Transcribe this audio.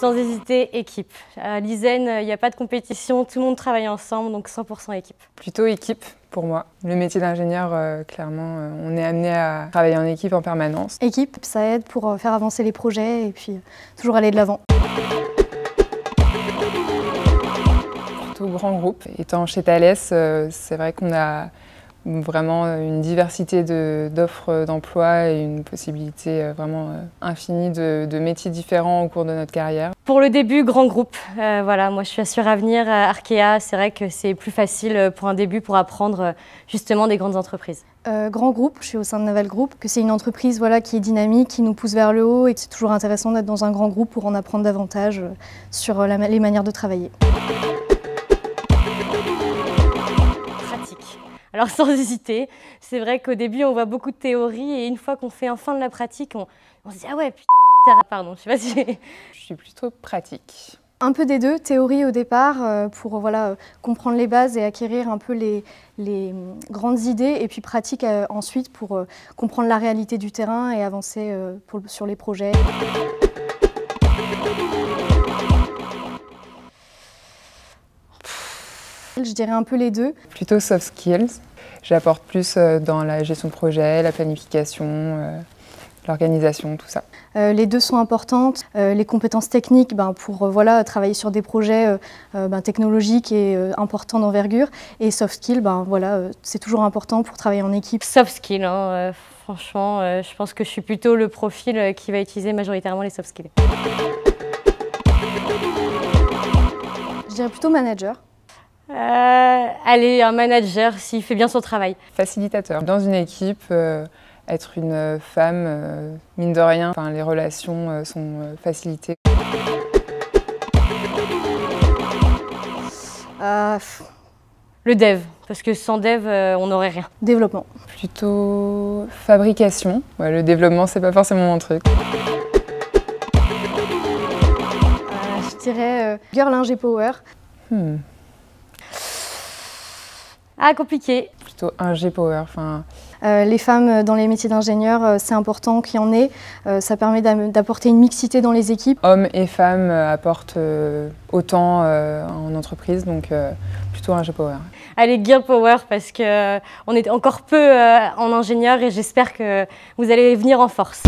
Sans hésiter, équipe. À l'ISEN, il n'y a pas de compétition, tout le monde travaille ensemble, donc 100% équipe. Plutôt équipe pour moi. Le métier d'ingénieur, clairement, on est amené à travailler en équipe en permanence. Équipe, ça aide pour faire avancer les projets et puis toujours aller de l'avant. Plutôt grand groupe. Étant chez Thales, c'est vrai qu'on a vraiment une diversité d'offres d'emploi et une possibilité vraiment infinie de métiers différents au cours de notre carrière. Pour le début, grand groupe. Voilà, moi je suis à Suravenir, à Arkea. C'est vrai que c'est plus facile pour un début pour apprendre justement des grandes entreprises. Grand groupe, je suis au sein de Naval Group, que c'est une entreprise voilà, qui est dynamique, qui nous pousse vers le haut et que c'est toujours intéressant d'être dans un grand groupe pour en apprendre davantage sur les manières de travailler. Alors sans hésiter, c'est vrai qu'au début on voit beaucoup de théorie et une fois qu'on fait enfin de la pratique, on se dit ah ouais putain, pardon, je sais pas si... Je suis plutôt pratique. Un peu des deux, théorie au départ pour voilà, comprendre les bases et acquérir un peu les grandes idées et puis pratique ensuite pour comprendre la réalité du terrain et avancer sur les projets. Je dirais un peu les deux. Plutôt soft skills. J'apporte plus dans la gestion de projet, la planification, l'organisation, tout ça. Les deux sont importantes. Les compétences techniques pour voilà, travailler sur des projets technologiques et importants d'envergure. Et soft skills, voilà, c'est toujours important pour travailler en équipe. Soft skills, hein, franchement, je pense que je suis plutôt le profil qui va utiliser majoritairement les soft skills. Je dirais plutôt manager. Allez, un manager s'il fait bien son travail. Facilitateur. Dans une équipe, être une femme, mine de rien, les relations sont facilitées. Le dev, parce que sans dev, on n'aurait rien. Développement. Plutôt fabrication. Ouais, le développement, c'est pas forcément mon truc. Je dirais girl ingé power. Ah, compliqué. Plutôt ingé power. Les femmes dans les métiers d'ingénieur, c'est important qu'il y en ait. Ça permet d'apporter une mixité dans les équipes. Hommes et femmes apportent autant en entreprise, donc plutôt ingé power. Allez, girl power, parce qu'on est encore peu en ingénieur et j'espère que vous allez venir en force.